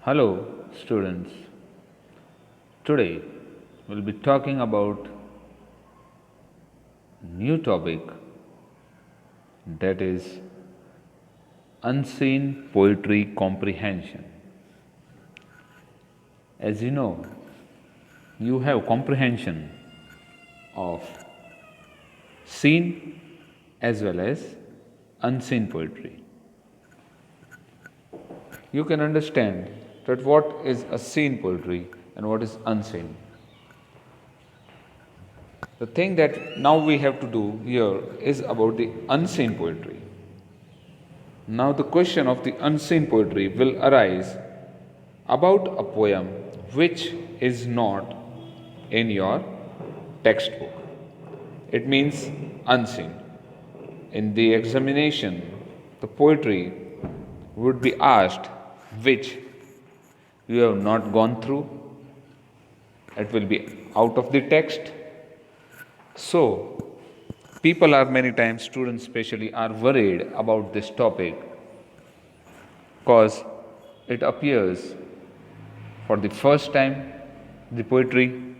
Hello, students. Today we'll be talking about new topic, that is unseen poetry comprehension. As you know, you have comprehension of seen as well as unseen poetry. You can understand that what is a seen poetry and what is unseen. The thing that now we have to do here is about the unseen poetry. Now, the question of the unseen poetry will arise about a poem which is not in your textbook. It means unseen. In the examination, the poetry would be asked which you have not gone through. It will be out of the text. So, people are many times, students especially, are worried about this topic because it appears for the first time, the poetry,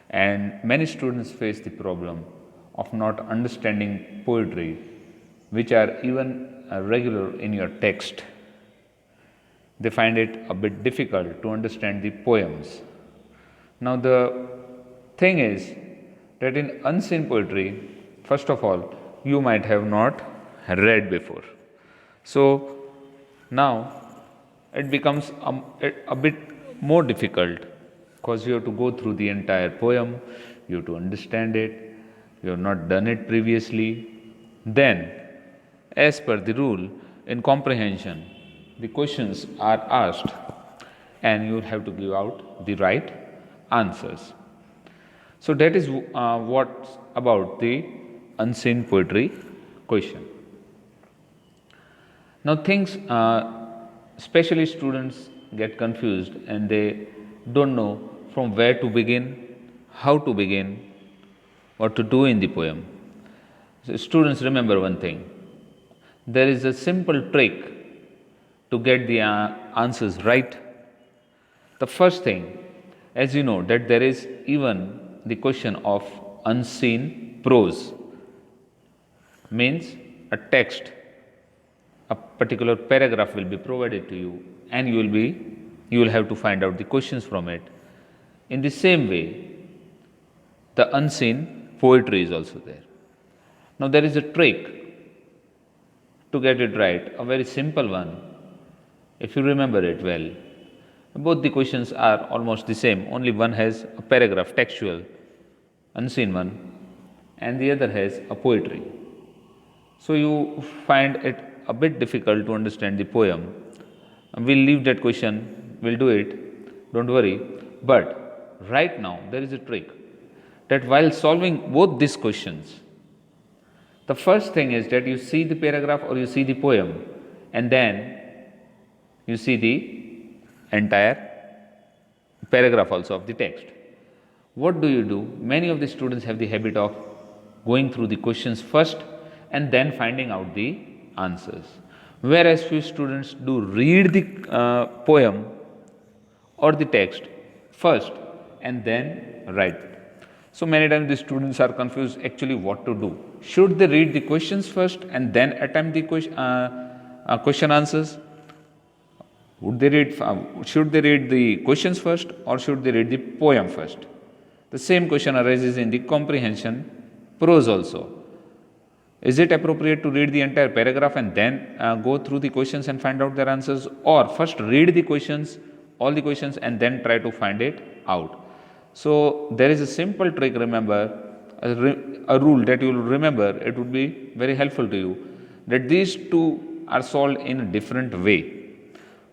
and many students face the problem of not understanding poetry which are even regular in your text. They find it a bit difficult to understand the poems. Now, the thing is that in unseen poetry, first of all, you might have not read before. So, now it becomes a bit more difficult because you have to go through the entire poem, you have to understand it, you have not done it previously. Then, as per the rule, in comprehension, the questions are asked and you will have to give out the right answers. So, that is what about the unseen poetry question. Now, things, especially students get confused and they don't know from where to begin, how to begin, what to do in the poem. So, students, remember one thing, there is a simple trick to get the answers right. The first thing, as you know, that there is even the question of unseen prose, means a text, a particular paragraph will be provided to you and you will have to find out the questions from it. In the same way, the unseen poetry is also there. Now, there is a trick to get it right, a very simple one. If you remember it well, both the questions are almost the same, only one has a paragraph, textual, unseen one, and the other has a poetry. So, you find it a bit difficult to understand the poem. We'll leave that question, we'll do it, don't worry. But right now, there is a trick that while solving both these questions, the first thing is that you see the paragraph or you see the poem and then you see the entire paragraph also of the text. What do? Many of the students have the habit of going through the questions first and then finding out the answers. Whereas few students do read the poem or the text first and then write. So many times the students are confused actually what to do. Should they read the questions first and then attempt the question answers? Should they read the questions first or should they read the poem first? The same question arises in the comprehension prose also. Is it appropriate to read the entire paragraph and then go through the questions and find out their answers, or first read the questions, all the questions, and then try to find it out? So, there is a simple trick, remember, a rule that you will remember, it would be very helpful to you, that these two are solved in a different way.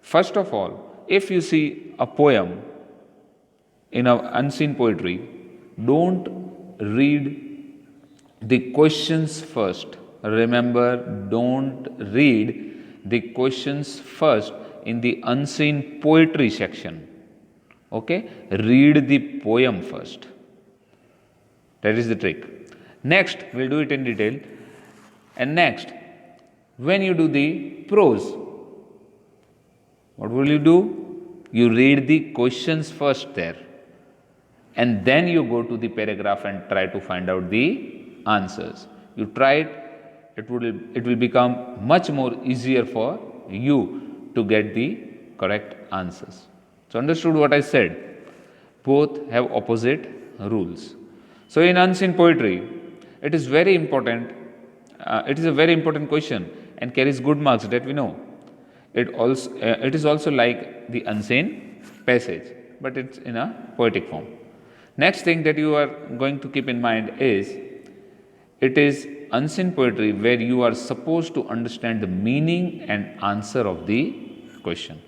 First of all, if you see a poem in an unseen poetry, don't read the questions first. Remember, don't read the questions first in the unseen poetry section. Okay? Read the poem first. That is the trick. Next, we'll do it in detail. And next, when you do the prose, what will you do? You read the questions first there, and then you go to the paragraph and try to find out the answers. You try it, it will become much more easier for you to get the correct answers. So understood what I said? Both have opposite rules. So in unseen poetry, it is very important, it is a very important question and carries good marks, that we know. It is also like the unseen passage, but it's in a poetic form. Next thing that you are going to keep in mind is, it is unseen poetry where you are supposed to understand the meaning and answer of the question.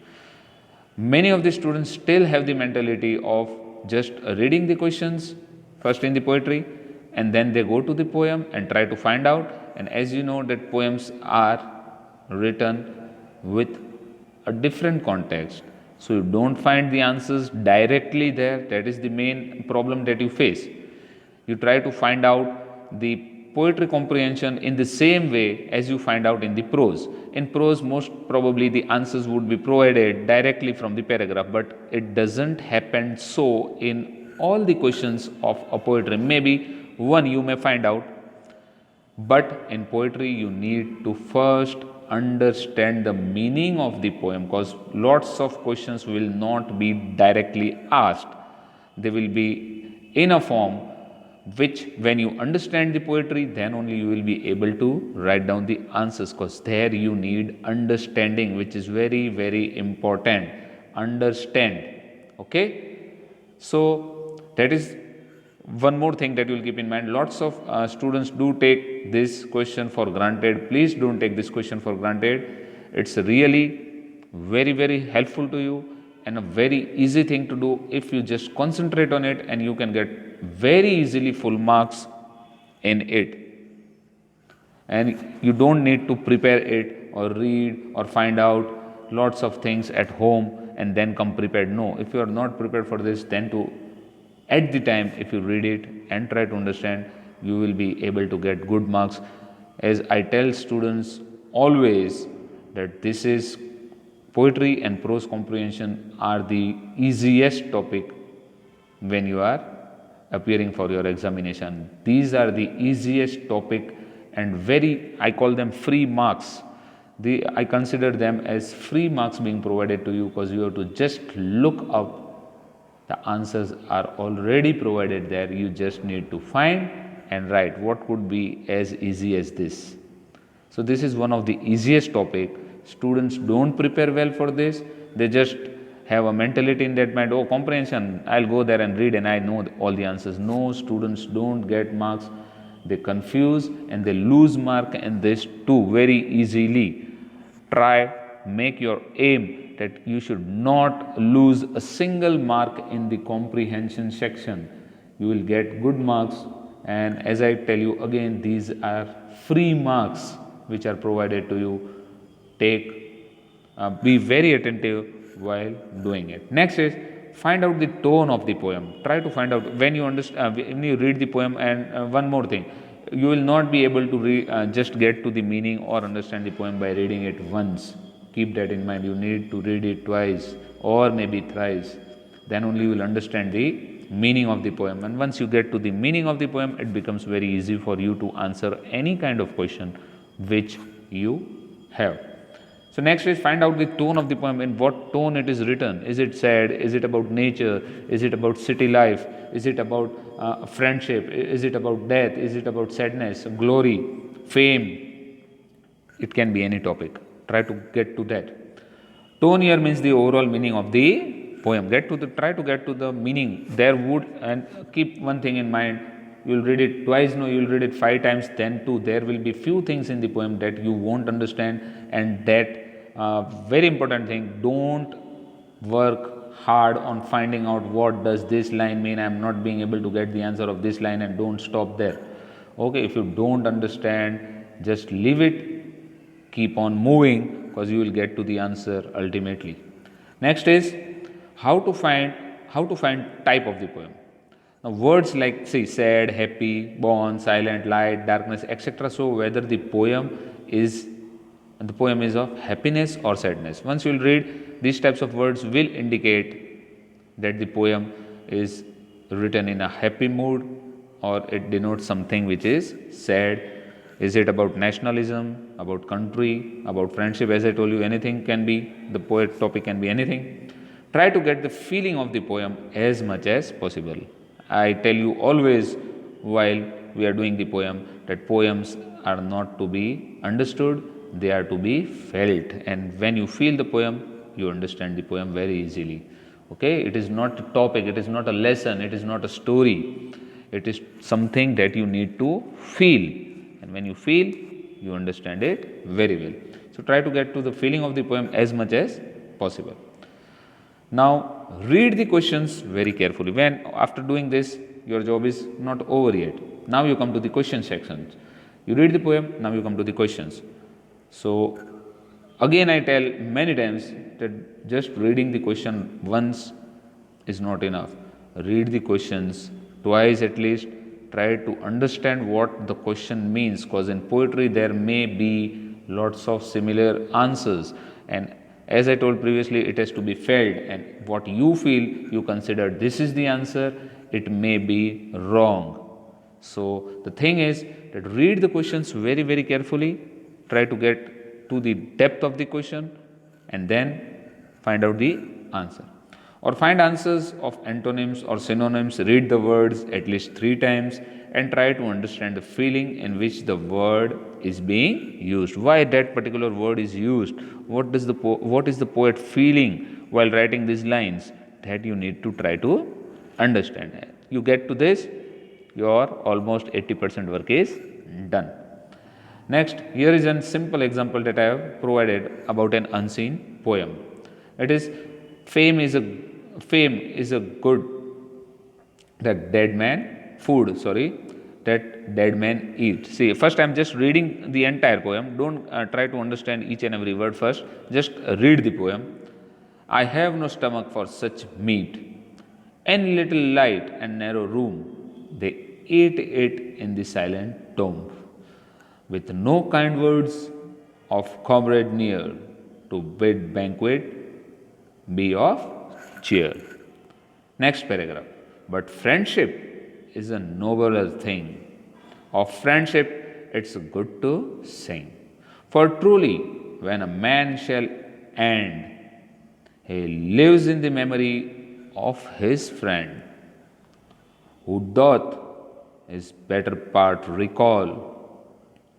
Many of the students still have the mentality of just reading the questions first in the poetry, and then they go to the poem and try to find out. And as you know that poems are written with a different context, so you don't find the answers directly there. That is the main problem that you face. You try to find out the poetry comprehension in the same way as you find out in the prose. In prose, most probably the answers would be provided directly from the paragraph, but it doesn't happen so in all the questions of a poetry. Maybe one you may find out, but in poetry you need to first understand the meaning of the poem, because lots of questions will not be directly asked. They will be in a form which, when you understand the poetry, then only you will be able to write down the answers, because there you need understanding, which is very, very important. Understand. Okay? So that is one more thing that you will keep in mind. Lots of students do take this question for granted. Please don't take this question for granted. It's really very, very helpful to you and a very easy thing to do if you just concentrate on it, and you can get very easily full marks in it. And you don't need to prepare it or read or find out lots of things at home and then come prepared. No, if you are not prepared for this, then at the time, if you read it and try to understand, you will be able to get good marks. As I tell students always, that this is poetry and prose comprehension are the easiest topic when you are appearing for your examination. These are the easiest topic and I call them free marks. I consider them as free marks being provided to you, because you have to just look up. The answers are already provided there. You just need to find and write. What could be as easy as this? So this is one of the easiest topic. Students don't prepare well for this. They just have a mentality in that mind, oh, comprehension, I'll go there and read and I know all the answers. No, students don't get marks. They confuse and they lose mark in this too very easily. Try, make your aim that you should not lose a single mark in the comprehension section. You will get good marks, and as I tell you again, these are free marks which are provided to you. Be very attentive while doing it. Next is, find out the tone of the poem. Try to find out when you read the poem. And one more thing, you will not be able to just get to the meaning or understand the poem by reading it once. Keep that in mind. You need to read it twice or maybe thrice. Then only you will understand the meaning of the poem. And once you get to the meaning of the poem, it becomes very easy for you to answer any kind of question which you have. So next is, find out the tone of the poem. In what tone it is written. Is it sad? Is it about nature? Is it about city life? Is it about friendship? Is it about death? Is it about sadness, glory, fame? It can be any topic. Try to get to that. Tone here means the overall meaning of the poem. Try to get to the meaning. And keep one thing in mind. You will read it twice, no, you will read it 5 times, then too. There will be few things in the poem that you won't understand, and that very important thing, don't work hard on finding out what does this line mean. I am not being able to get the answer of this line, and don't stop there. Okay, if you don't understand, just leave it, keep on moving, because you will get to the answer ultimately. Next is, how to find type of the poem. Now, words like, say, sad, happy, born, silent, light, darkness, etc. So whether the poem is of happiness or sadness. Once you will read, these types of words will indicate that the poem is written in a happy mood or it denotes something which is sad. Is it about nationalism, about country, about friendship? As I told you, anything can be, the poet topic can be anything. Try to get the feeling of the poem as much as possible. I tell you always while we are doing the poem that poems are not to be understood, they are to be felt. And when you feel the poem, you understand the poem very easily. Okay, it is not a topic, it is not a lesson, it is not a story. It is something that you need to feel. And when you feel, you understand it very well. So try to get to the feeling of the poem as much as possible. Now read the questions very carefully. When after doing this, your job is not over yet. Now you come to the question section. You read the poem, now you come to the questions. So again I tell many times that just reading the question once is not enough. Read the questions twice at least. Try to understand what the question means, because in poetry there may be lots of similar answers, and as I told previously, it has to be felt, and what you feel, you consider this is the answer, it may be wrong. So the thing is that read the questions very, very carefully, try to get to the depth of the question, and then find out the answer. Or find answers of antonyms or synonyms, read the words at least 3 times and try to understand the feeling in which the word is being used. Why that particular word is used? What is the poet feeling while writing these lines? That you need to try to understand. You get to this, your almost 80% work is done. Next, here is a simple example that I have provided about an unseen poem. It is fame is a good that dead man eat. See, first I am just reading the entire poem. Don't try to understand each and every word first. Just read the poem. I have no stomach for such meat. Any little light and narrow room, they ate it in the silent tomb. With no kind words of comrade near to bid banquet be of cheer. Next paragraph. But friendship is a nobler thing. Of friendship it's good to sing. For truly, when a man shall end, he lives in the memory of his friend, who doth his better part recall,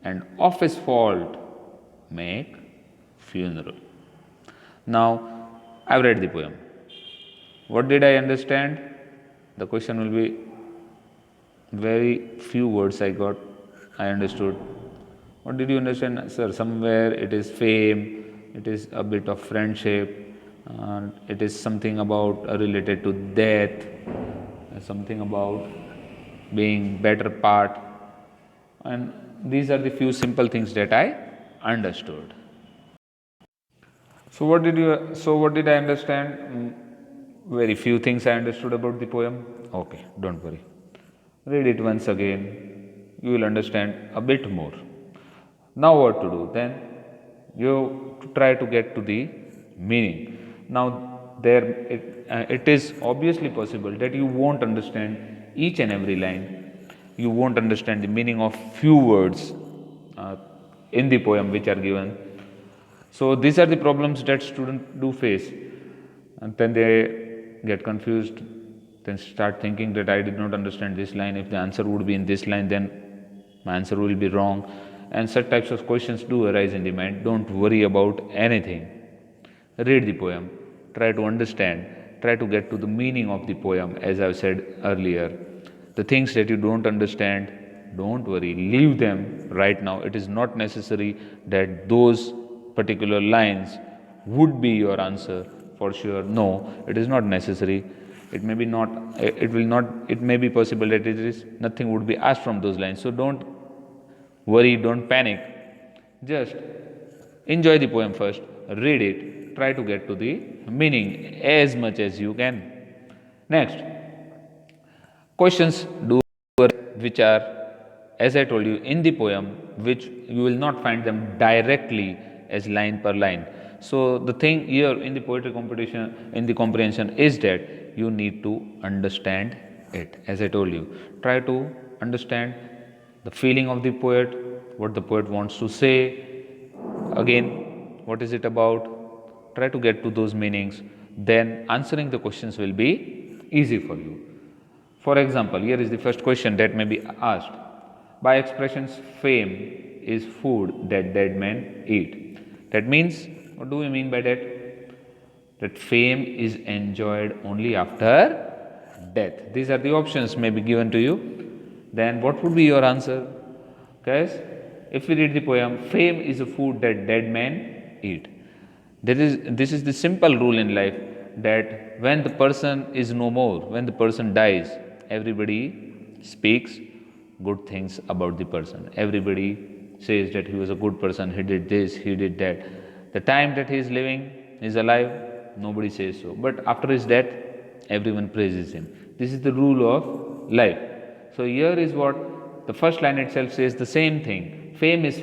and of his fault make funeral. Now, I've read the poem. What did I understand? The question will be very few words I understood. What did you understand? Sir, somewhere it is fame, it is a bit of friendship, it is something about related to death, something about being better part, and these are the few simple things that I understood. So what did I understand? Very few things I understood about the poem. Okay, don't worry. Read it once again. You will understand a bit more. Now what to do? Then you try to get to the meaning. Now it is obviously possible that you won't understand each and every line. You won't understand the meaning of few words in the poem which are given. So these are the problems that students do face, and then they get confused, then start thinking that I did not understand this line. If the answer would be in this line, then my answer will be wrong. And such types of questions do arise in the mind. Don't worry about anything. Read the poem, try to understand, try to get to the meaning of the poem. As I've said earlier, the things that you don't understand, don't worry, leave them right now. It is not necessary that those particular lines would be your answer for sure. No, it is not necessary. It may be not, it will not, it may be possible that it is nothing would be asked from those lines. So don't worry, don't panic. Just enjoy the poem first, read it, try to get to the meaning as much as you can. Next, questions do which are, as I told you, in the poem, which you will not find them directly as line per line. So the thing here in the poetry competition, in the comprehension, is that you need to understand it. As I told you, try to understand the feeling of the poet, what the poet wants to say, again, what is it about. Try to get to those meanings, then answering the questions will be easy for you. For example, here is the first question that may be asked. By expressions, fame is food that dead men eat. That means, what do we mean by that? That fame is enjoyed only after death. These are the options may be given to you. Then what would be your answer? Guys, if we read the poem, fame is a food that dead men eat. This is the simple rule in life, that when the person is no more, when the person dies, everybody speaks good things about the person. Everybody says that he was a good person, he did this, he did that. The time that he is living, he is alive, nobody says so. But after his death, everyone praises him. This is the rule of life. So here is what the first line itself says, the same thing. Fame is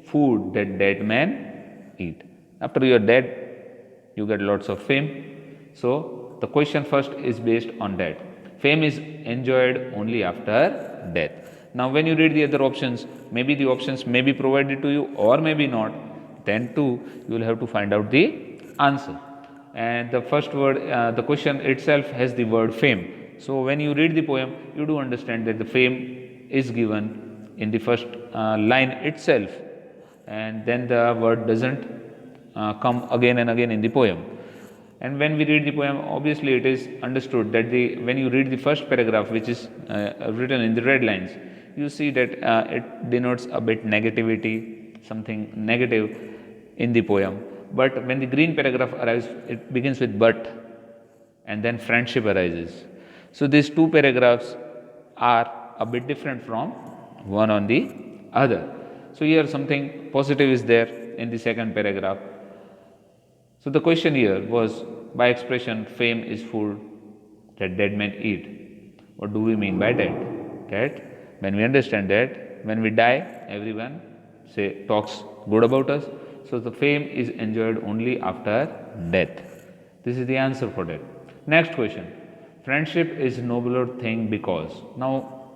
food that dead men eat. After you are dead, you get lots of fame. So the question first is based on that. Fame is enjoyed only after death. Now when you read the other options, maybe the options may be provided to you or maybe not. Then too, you will have to find out the answer. And the first word, the question itself has the word fame. So when you read the poem, you do understand that the fame is given in the first line itself, and then the word doesn't come again and again in the poem. And when we read the poem, obviously it is understood that when you read the first paragraph, which is written in the red lines, you see that it denotes a bit negativity, something negative in the poem. But when the green paragraph arrives, it begins with but, and then friendship arises. So these two paragraphs are a bit different from one on the other. So here something positive is there in the second paragraph. So the question here was, by expression, fame is food that dead men eat. What do we mean by that? That when we understand that when we die, everyone talks good about us. So the fame is enjoyed only after death. This is the answer for that. Next question. Friendship is nobler thing because. Now,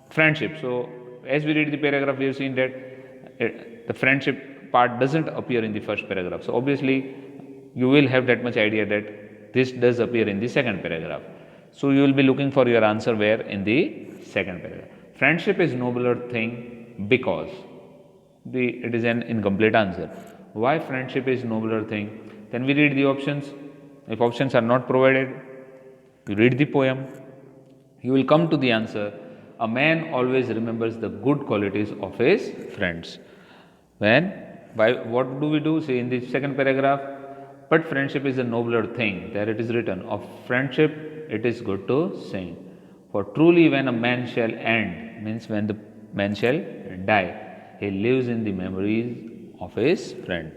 friendship. So as we read the paragraph, we have seen that the friendship part doesn't appear in the first paragraph. So obviously, you will have that much idea that this does appear in the second paragraph. So you will be looking for your answer where? In the second paragraph. Friendship is nobler thing because. It is an incomplete answer. Why friendship is nobler thing? Then we read the options. If options are not provided, you read the poem. You will come to the answer. A man always remembers the good qualities of his friends. What do we do? See in the second paragraph, but friendship is a nobler thing. There it is written, of friendship it is good to sing. For truly when a man shall end, means when the man shall die, he lives in the memories of his friend.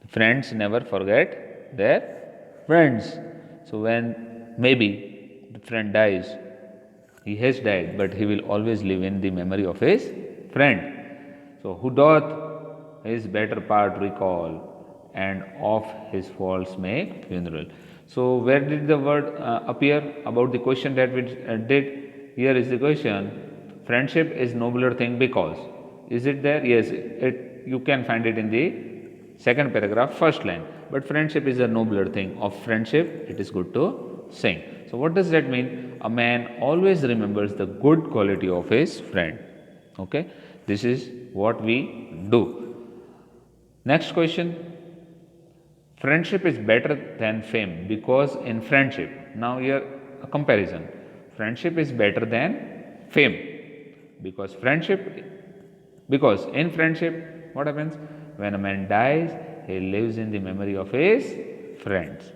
Friends never forget their friends. So when maybe the friend dies, he has died, but he will always live in the memory of his friend. So who doth his better part recall, and of his faults make funeral. So where did the word appear about the question that we did? Here is the question. Friendship is nobler thing because. Is it there? Yes, you can find it in the second paragraph, first line. But friendship is a nobler thing. Of friendship, it is good to sing. So what does that mean? A man always remembers the good quality of his friend. Okay, this is what we do. Next question. Friendship is better than fame because in friendship, now here a comparison. Friendship is better than fame because in friendship, what happens? When a man dies, he lives in the memory of his friends.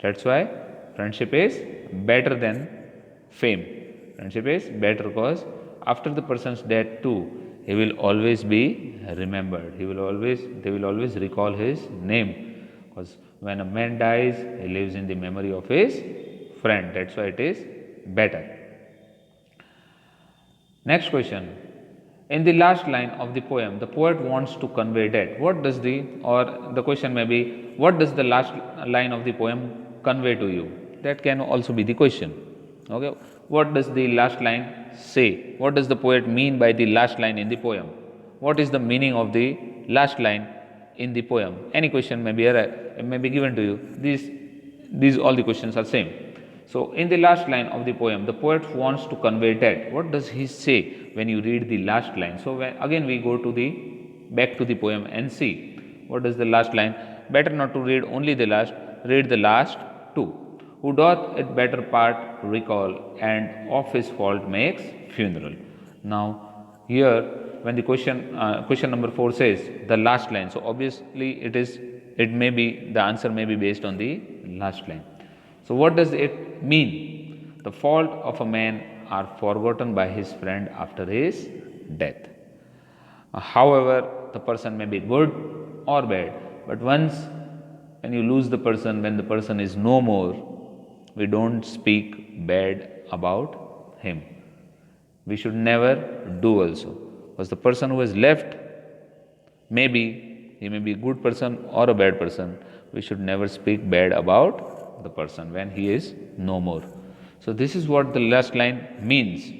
That's why friendship is better than fame. Friendship is better because after the person's death too, he will always be remembered. They will always recall his name. Because when a man dies, he lives in the memory of his friend. That's why it is better. Next question. In the last line of the poem, the poet wants to convey that. What does the, or the question may be, what does the last line of the poem convey to you? That can also be the question. Okay, what does the last line say? What does the poet mean by the last line in the poem? What is the meaning of the last line in the poem? Any question may be given to you. These all the questions are same. So in the last line of the poem, the poet wants to convey that. What does he say when you read the last line? So again we go to the back to the poem and see what does the last line. Better not to read only the last, read the last two. Who doth it better part recall, and of his fault makes funeral. Now here when the question number 4 says the last line, so obviously it may be, the answer may be based on the last line. So what does it mean? The fault of a man are forgotten by his friend after his death. However, the person may be good or bad, but once when you lose the person, when the person is no more, we don't speak bad about him. We should never do also, because the person who has left, maybe he may be a good person or a bad person, we should never speak bad about the person when he is no more. So this is what the last line means.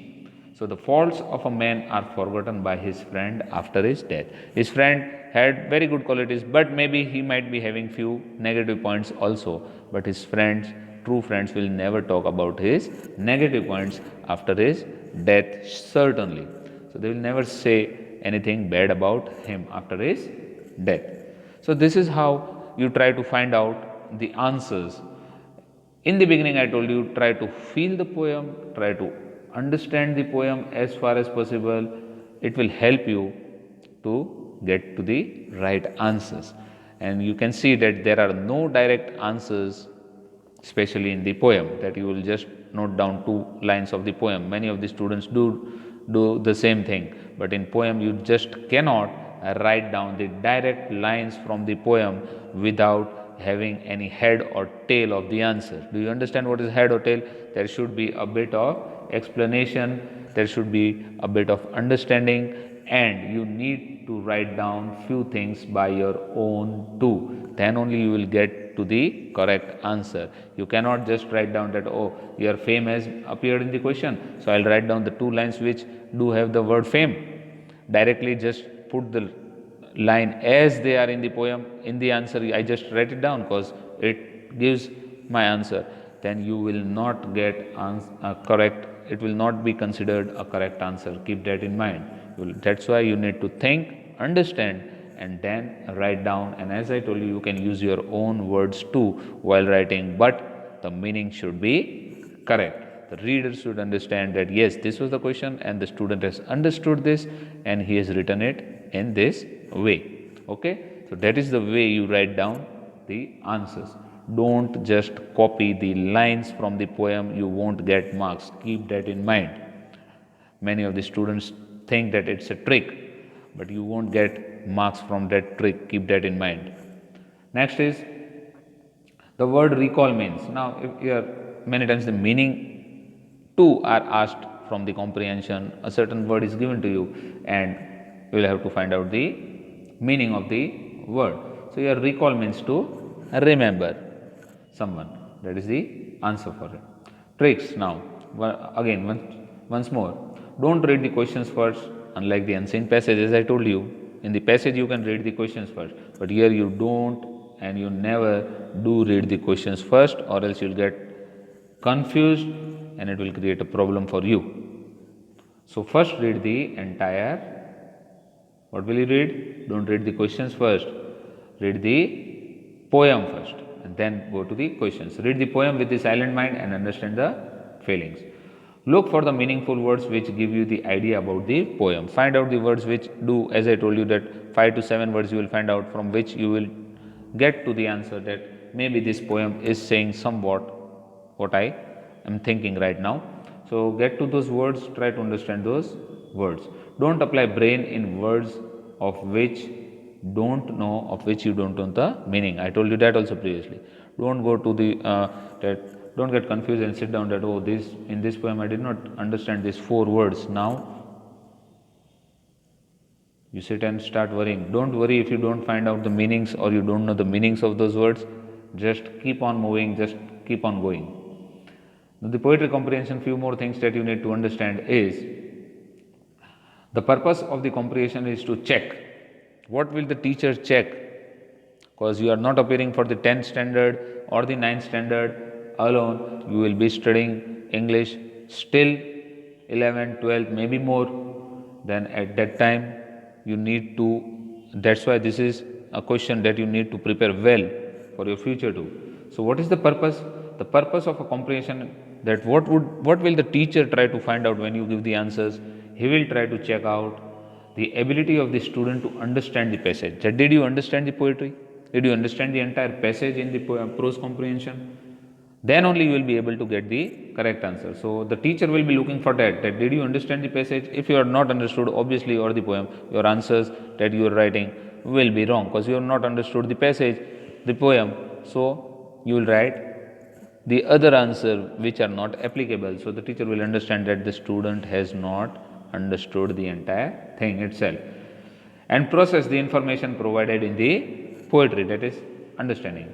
So the faults of a man are forgotten by his friend after his death. His friend had very good qualities, but maybe he might be having few negative points also, but his friends, true friends, will never talk about his negative points after his death, certainly. So they will never say anything bad about him after his death. So this is how you try to find out the answers. In the beginning I told you, try to feel the poem, try to understand the poem as far as possible. It will help you to get to the right answers. And you can see that there are no direct answers, especially in the poem, that you will just note down 2 lines of the poem. Many of the students do the same thing, but in poem you just cannot write down the direct lines from the poem without having any head or tail of the answer. Do you understand what is head or tail? There should be a bit of explanation, there should be a bit of understanding, and you need to write down few things by your own too. Then only you will get to the correct answer. You cannot just write down that, oh, your fame has appeared in the question, so I'll write down the 2 lines which do have the word fame. Directly just put the line as they are in the poem in the answer. I just write it down because it gives my answer. Then you will not get correct. It will not be considered a correct answer. Keep that in mind. That's why you need to think, understand, and then write down. And as I told you, you can use your own words too while writing, but the meaning should be correct. The reader should understand that yes, this was the question and the student has understood this and he has written it in this way. Okay, so that is the way you write down the answers. Don't just copy the lines from the poem, you won't get marks. Keep that in mind. Many of the students think that it's a trick, but you won't get marks from that trick. Keep that in mind. Next is the word recall means. Now, if you are many times the meaning too are asked from the comprehension. A certain word is given to you, and you will have to find out the meaning of the word. So your recall means to remember someone. That is the answer for it. Tricks now. Again, once more. Don't read the questions first, unlike the unseen passage. As I told you, in the passage you can read the questions first, but here you don't, and you never do read the questions first, or else you'll get confused and it will create a problem for you. So first read the entire. What will you read? Don't read the questions first. Read the poem first and then go to the questions. Read the poem with the silent mind and understand the feelings. Look for the meaningful words which give you the idea about the poem. Find out the words which do, as I told you, that 5 to 7 words you will find out, from which you will get to the answer that maybe this poem is saying somewhat what I am thinking right now. So get to those words, try to understand those words. Don't apply brain in words of which you don't know the meaning. I told you that also previously. Don't go to the don't get confused and sit down that, oh, this in this poem I did not understand these 4 words. Now You sit and start worrying. Don't worry if you don't find out the meanings or you don't know the meanings of those words. Just keep on moving, just keep on going. Now, the poetry comprehension, few more things that you need to understand is the purpose of the comprehension is to check. What will the teacher check? Because you are not appearing for the 10th standard or the 9th standard alone, you will be studying English still 11th, 12th, maybe more. Then at that time, you need to, that's why this is a question that you need to prepare well for your future too. So what is the purpose? The purpose of a comprehension, that what will the teacher try to find out when you give the answers? He will try to check out the ability of the student to understand the passage. That did you understand the poetry? Did you understand the entire passage in the prose comprehension? Then only you will be able to get the correct answer. So the teacher will be looking for that did you understand the passage? If you are not understood, obviously, or the poem, your answers that you are writing will be wrong, because you have not understood the passage, the poem. So you will write the other answer which are not applicable. So the teacher will understand that the student has not understood the entire thing itself, and process the information provided in the poetry, that is understanding.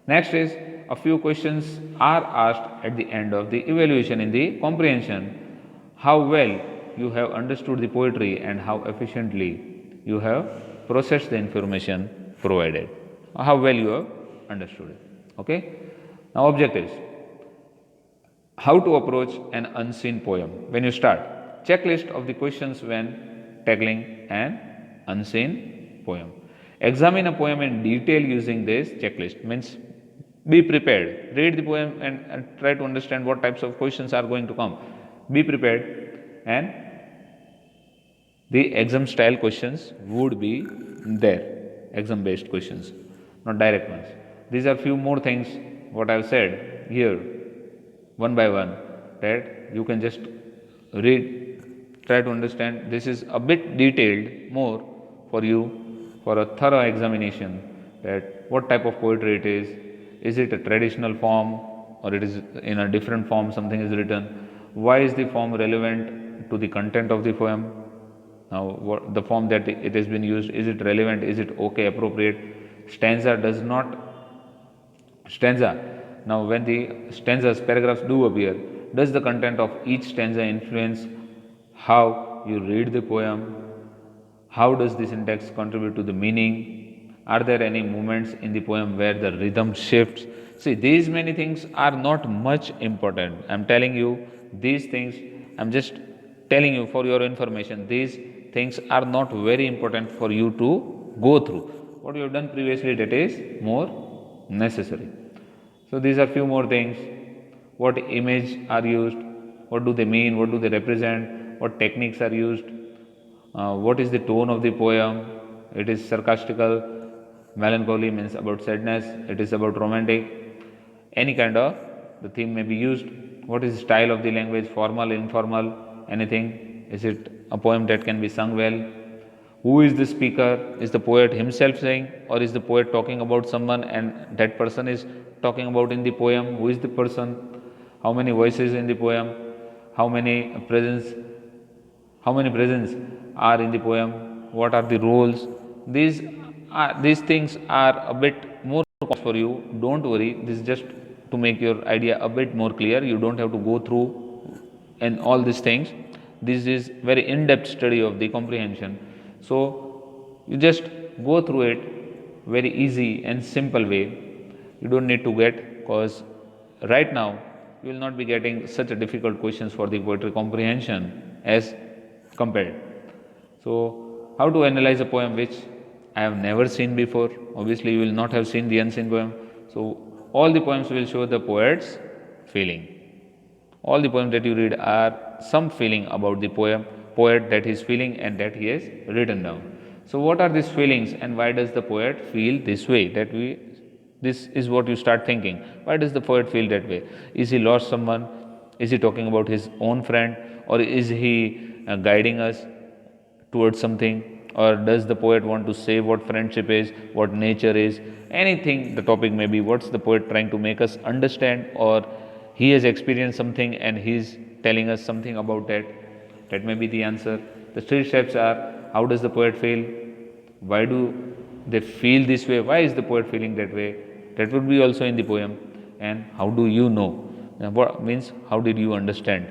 Next is, a few questions are asked at the end of the evaluation in the comprehension. How well you have understood the poetry and how efficiently you have processed the information provided. How well you have understood it. Okay. Now objectives. How to approach an unseen poem. When you start, checklist of the questions when tackling an unseen poem. Examine a poem in detail using this checklist. Means be prepared. Read the poem and try to understand what types of questions are going to come. Be prepared, and the exam style questions would be there. Exam based questions, not direct ones. These are few more things what I have said here, one by one, that you can just read, try to understand. This is a bit detailed more for you for a thorough examination, that what type of poetry it is it a traditional form or it is in a different form something is written, why is the form relevant to the content of the poem, now what the form that it has been used, is it relevant, is it okay, appropriate, stanza does not, now when the stanzas, paragraphs do appear, does the content of each stanza influence how you read the poem, how does the syntax contribute to the meaning, are there any moments in the poem where the rhythm shifts? See, these many things are not much important. I am telling you these things, I am just telling you for your information, these things are not very important for you to go through. What you have done previously, that is more necessary. So these are few more things. What image are used? What do they mean? What do they represent? What techniques are used? What is the tone of the poem? It is sarcastical. Melancholy means about sadness. It is about romantic. Any kind of the theme may be used. What is the style of the language? Formal, informal, anything? Is it a poem that can be sung well? Who is the speaker? Is the poet himself saying, or is the poet talking about someone and that person is talking about in the poem? Who is the person? How many voices in the poem? How many presents are in the poem? What are the roles? These things are a bit more for you. Don't worry. This is just to make your idea a bit more clear. You don't have to go through and all these things. This is very in-depth study of the comprehension. So you just go through it very easy and simple way. You don't need to get, because right now you will not be getting such a difficult questions for the poetry comprehension as compared. So how to analyze a poem which I have never seen before? Obviously you will not have seen the unseen poem. So all the poems will show the poet's feeling. All the poems that you read are some feeling about the poet that he is feeling and that he has written down. So what are these feelings and why does the poet feel this way? This is what you start thinking. Why does the poet feel that way? Is he lost someone? Is he talking about his own friend, or is he guiding us towards something? Or does the poet want to say what friendship is, what nature is, anything the topic may be? What's the poet trying to make us understand, or he has experienced something and he's telling us something about that? That may be the answer. The three steps are how does the poet feel, why do they feel this way, why is the poet feeling that way, that would be also in the poem. And how do you know, what means how did you understand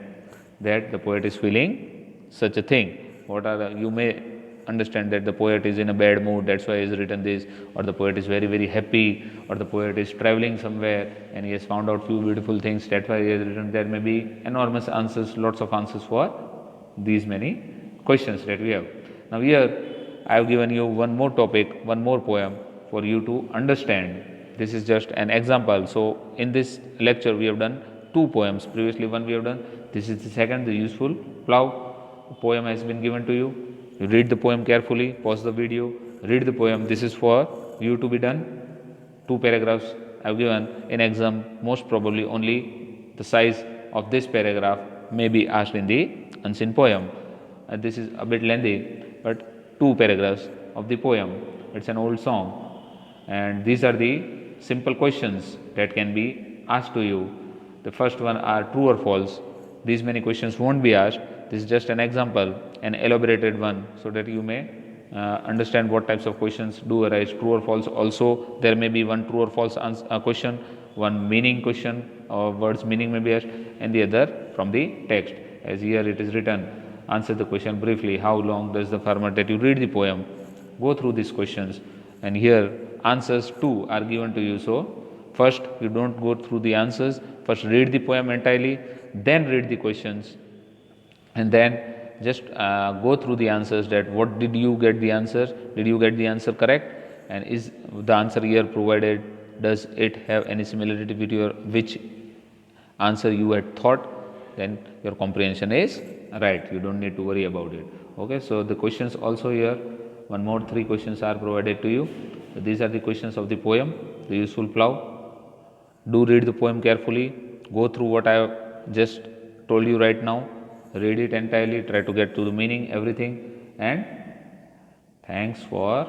that the poet is feeling such a thing, what are the, you may understand that the poet is in a bad mood, that's why he has written this, or the poet is very very happy, or the poet is traveling somewhere and he has found out few beautiful things, that's why he has written. There may be enormous answers, lots of answers for these many questions that we have. Now here I have given you one more topic, one more poem for you to understand. This is just an example. So in this lecture we have done two poems, previously one we have done, this is the second, the useful plough. The poem has been given to you. You read the poem carefully, pause the video, read the poem. This is for you to be done. Two paragraphs I have given. In exam, most probably only the size of this paragraph may be asked in the unseen poem. This is a bit lengthy, but two paragraphs of the poem. It's an old song, and these are the simple questions that can be asked to you. The first one are true or false. These many questions won't be asked. This is just an example, an elaborated one, so that you may understand what types of questions do arise, true or false. Also, there may be one true or false question, one meaning question, or words meaning may be asked, and the other from the text. As here it is written, answer the question briefly. How long does the farmer, that you read the poem, go through these questions, and here answers too are given to you. So first you don't go through the answers, first read the poem entirely, then read the questions, and then just go through the answers, that what did you get the answer, did you get the answer correct, and is the answer here provided, does it have any similarity with your which answer you had thought, then your comprehension is right, you don't need to worry about it. Okay, so the questions also here, one more three questions are provided to you. These are the questions of the poem, the useful plough. Do read the poem carefully, go through what I have just told you right now, read it entirely, try to get to the meaning, everything, and thanks for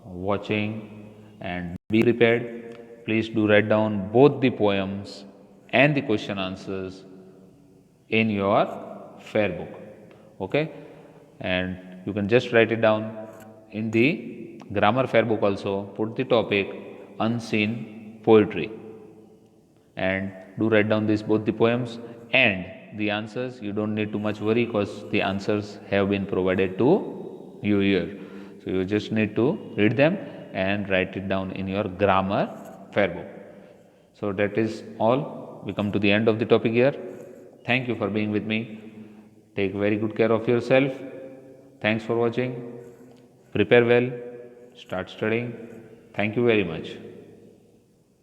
watching, and be prepared. Please do write down both the poems and the question answers in your fair book. Okay, and you can just write it down in the grammar fair book also, put the topic unseen poetry, and do write down this both the poems and the answers. You don't need too much worry because the answers have been provided to you here. So you just need to read them and write it down in your grammar fair book. So that is all. We come to the end of the topic here. Thank you for being with me. Take very good care of yourself. Thanks for watching. Prepare well. Start studying. Thank you very much.